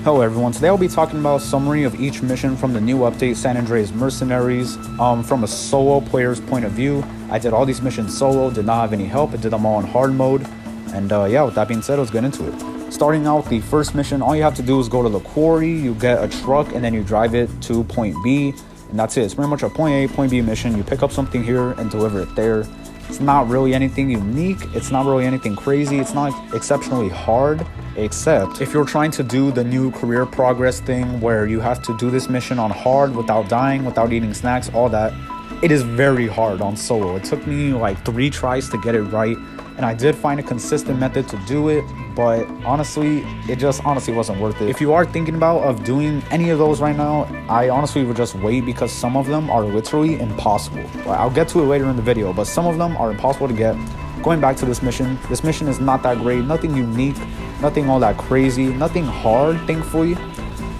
Hello everyone, today I'll be talking about a summary of each mission from the new update San Andreas Mercenaries from a solo player's point of view. I did all these missions solo, did not have any help, I did them all in hard mode, and yeah, with that being said, let's get into it. Starting out the first mission, all you have to do is go to the quarry, you get a truck, and then you drive it to point B, and that's it. It's pretty much a point A, point B mission. You pick up something here and deliver it there. It's not really anything unique, it's not really anything crazy, it's not exceptionally hard, except if you're trying to do the new career progress thing where you have to do this mission on hard without dying, without eating snacks, all that. It is very hard on solo. It took me like 3 tries to get it right, and I did find a consistent method to do it, but honestly, it just honestly wasn't worth it. If you are thinking about doing any of those right now, I honestly would just wait, because some of them are literally impossible. Well, I'll get to it later in the video, but some of them are impossible to get. Going back to this mission is not that great, nothing unique, nothing all that crazy, nothing hard, thankfully.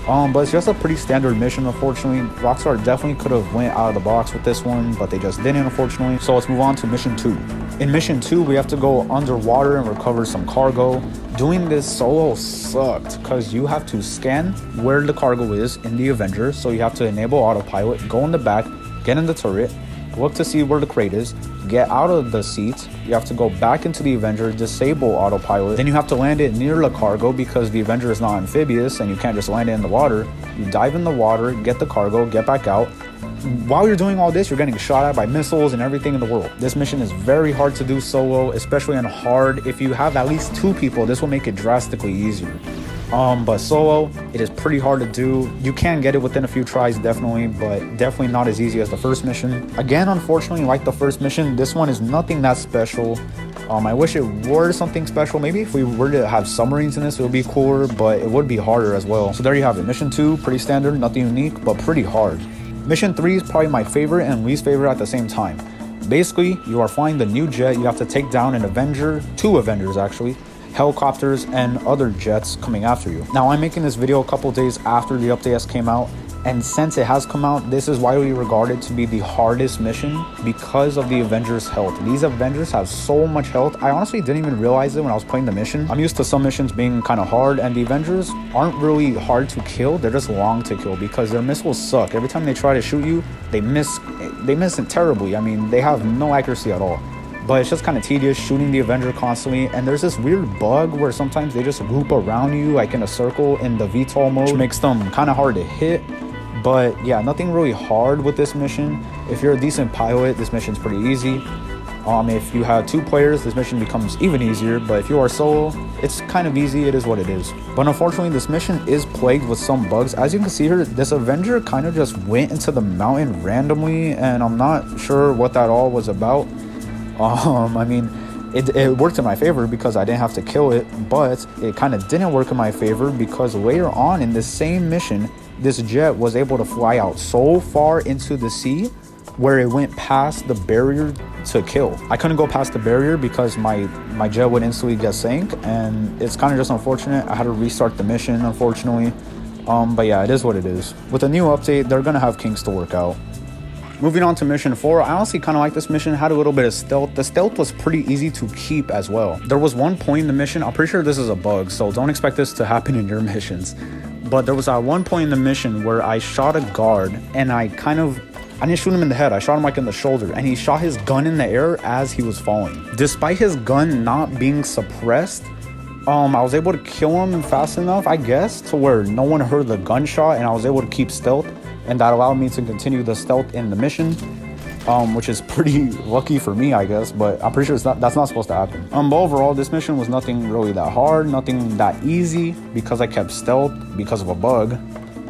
But it's just a pretty standard mission, unfortunately. Rockstar definitely could have went out of the box with this one, but they just didn't, unfortunately. So let's move on to mission 2. In mission 2, we have to go underwater and recover some cargo. Doing this solo sucked, because you have to scan where the cargo is in the Avenger. So you have to enable autopilot, go in the back, get in the turret, look to see where the crate is, get out of the seat, you have to go back into the Avenger, disable autopilot, then you have to land it near the cargo because the Avenger is not amphibious and you can't just land it in the water. You dive in the water, get the cargo, get back out. While you're doing all this, you're getting shot at by missiles and everything in the world. This mission is very hard to do solo, especially on hard. If you have at least 2 people, this will make it drastically easier. But solo, it is pretty hard to do. You can get it within a few tries, definitely, but definitely not as easy as the first mission. Again, unfortunately, like the first mission, this one is nothing that special. I wish it were something special. Maybe if we were to have submarines in this, it would be cooler, but it would be harder as well. So there you have it. Mission 2, pretty standard, nothing unique, but pretty hard. Mission 3 is probably my favorite and least favorite at the same time. Basically, you are flying the new jet. You have to take down an Avenger, 2 Avengers actually, helicopters, and other jets coming after you. Now, I'm making this video a couple days after the update has came out, and since it has come out, this is widely regarded to be the hardest mission because of the Avengers' health. These Avengers have so much health. I honestly didn't even realize it when I was playing the mission. I'm used to some missions being kind of hard, and the Avengers aren't really hard to kill. They're just long to kill because their missiles suck. Every time they try to shoot you, they miss it terribly. I mean, they have no accuracy at all. But it's just kind of tedious shooting the Avenger constantly, and there's this weird bug where sometimes they just loop around you like in a circle in the VTOL mode, which makes them kind of hard to hit. But yeah, nothing really hard with this mission. If you're a decent pilot, this mission's pretty easy. If you have 2 players, this mission becomes even easier, but if you are solo, it's kind of easy. It is what it is. But unfortunately, this mission is plagued with some bugs. As you can see here, this Avenger kind of just went into the mountain randomly, and I'm not sure what that all was about. I mean, it worked in my favor because I didn't have to kill it, but it kind of didn't work in my favor because later on in the same mission, this jet was able to fly out so far into the sea where it went past the barrier to kill. I couldn't go past the barrier because my jet would instantly get sank, and it's kind of just unfortunate. I had to restart the mission, unfortunately. But yeah, it is what it is. With a new update, they're gonna have kinks to work out. Moving on to mission 4, I honestly kind of like this mission. It had a little bit of stealth. The stealth was pretty easy to keep as well. There was one point in the mission, I'm pretty sure this is a bug, so don't expect this to happen in your missions. But there was one point in the mission where I shot a guard, and I didn't shoot him in the head, I shot him like in the shoulder, and he shot his gun in the air as he was falling. Despite his gun not being suppressed, I was able to kill him fast enough, I guess, to where no one heard the gunshot, and I was able to keep stealth. And that allowed me to continue the stealth in the mission, which is pretty lucky for me, I guess, but I'm pretty sure that's not supposed to happen. But overall, this mission was nothing really that hard, nothing that easy, because I kept stealth because of a bug.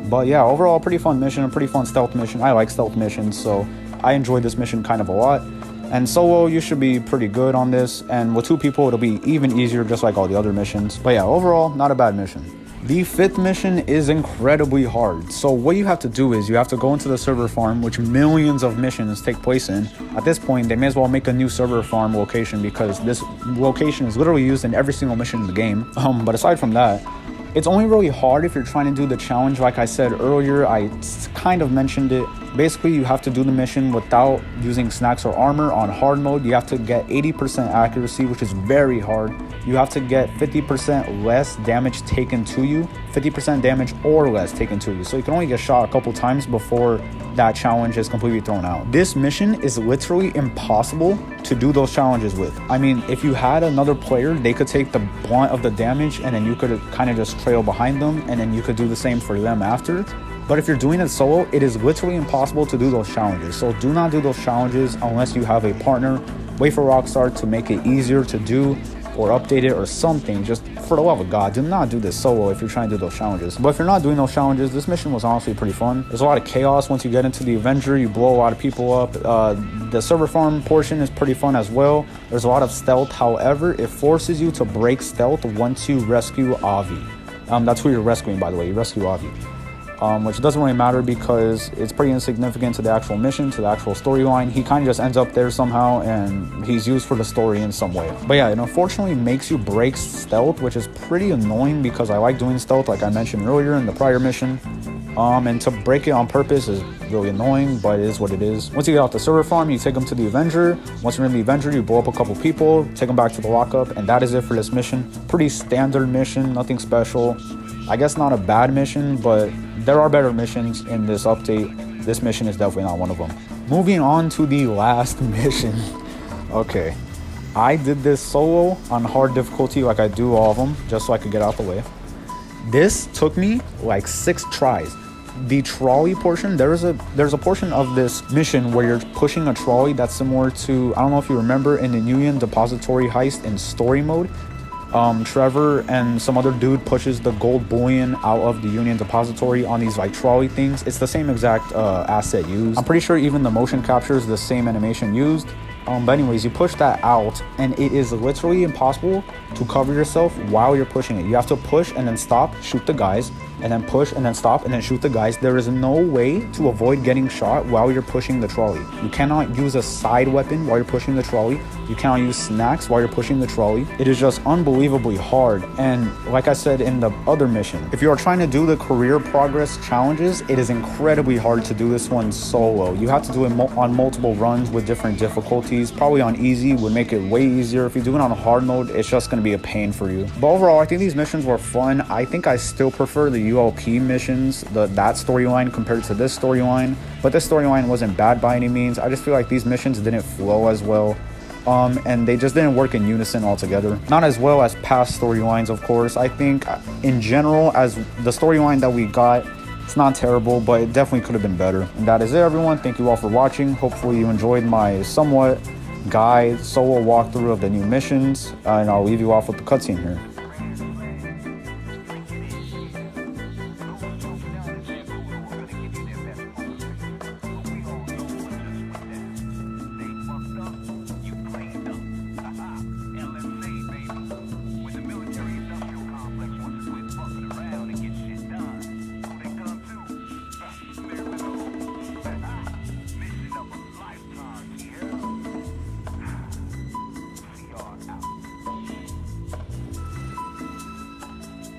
But yeah, overall, pretty fun mission, a pretty fun stealth mission. I like stealth missions, so I enjoyed this mission kind of a lot. And solo, you should be pretty good on this, and with 2 people, it'll be even easier, just like all the other missions. But yeah, overall, not a bad mission. The 5th mission is incredibly hard. So what you have to do is you have to go into the server farm, which millions of missions take place in. At this point, they may as well make a new server farm location because this location is literally used in every single mission in the game. But aside from that, it's only really hard if you're trying to do the challenge. Like I said earlier, I kind of mentioned it. Basically, you have to do the mission without using snacks or armor on hard mode. You have to get 80% accuracy, which is very hard. you have to get 50% less damage taken to you, 50% damage or less taken to you. So you can only get shot a couple times before that challenge is completely thrown out. This mission is literally impossible to do those challenges with. I mean, if you had another player, they could take the brunt of the damage and then you could kind of just trail behind them and then you could do the same for them after. But if you're doing it solo, it is literally impossible to do those challenges. So do not do those challenges unless you have a partner. Wait for Rockstar to make it easier to do or update it or something. Just for the love of God, do not do this solo if you're trying to do those challenges. But if you're not doing those challenges, this mission was honestly pretty fun. There's a lot of chaos once you get into the Avenger. You blow a lot of people up. The server farm portion is pretty fun as well. There's a lot of stealth. However, it forces you to break stealth once you rescue Avi. That's who you're rescuing, by the way. You rescue Avi. Which doesn't really matter because it's pretty insignificant to the actual mission, to the actual storyline. He kind of just ends up there somehow and he's used for the story in some way. But yeah, it unfortunately makes you break stealth, which is pretty annoying because I like doing stealth like I mentioned earlier in the prior mission. And to break it on purpose is really annoying, but it is what it is. Once you get off the server farm, you take them to the Avenger. Once you're in the Avenger, you blow up a couple people, take them back to the lockup, and that is it for this mission. Pretty standard mission, nothing special. I guess not a bad mission, but there are better missions in this update. This mission is definitely not one of them. Moving on to the last mission. Okay, I did this solo on hard difficulty like I do all of them, just so I could get out the way. This took me like 6 tries. The trolley portion, there's a portion of this mission where you're pushing a trolley that's similar to, I don't know if you remember, in the Union Depository heist in story mode. Trevor and some other dude pushes the gold bullion out of the Union Depository on these like trolley things. It's the same exact asset used. I'm pretty sure even the motion capture is the same animation used. But anyways, you push that out and it is literally impossible to cover yourself while you're pushing it. You have to push and then stop, shoot the guys, and then push and then stop and then shoot the guys. There is no way to avoid getting shot while you're pushing the trolley. You cannot use a side weapon while you're pushing the trolley. You cannot use snacks while you're pushing the trolley. It is just unbelievably hard. And like I said in the other mission, if you are trying to do the career progress challenges, it is incredibly hard to do this one solo. You have to do it on multiple runs with different difficulties. Probably on easy would make it way easier. If you do it on hard mode, it's just going to be a pain for you. But overall, I think these missions were fun. I think I still prefer the ULP missions, that storyline compared to this storyline. But this storyline wasn't bad by any means. I just feel like these missions didn't flow as well. And they just didn't work in unison altogether. Not as well as past storylines, of course. I think in general, as the storyline that we got, it's not terrible, but it definitely could have been better. And that is it, everyone. Thank you all for watching. Hopefully you enjoyed my somewhat guide solo walkthrough of the new missions. And I'll leave you off with the cutscene here.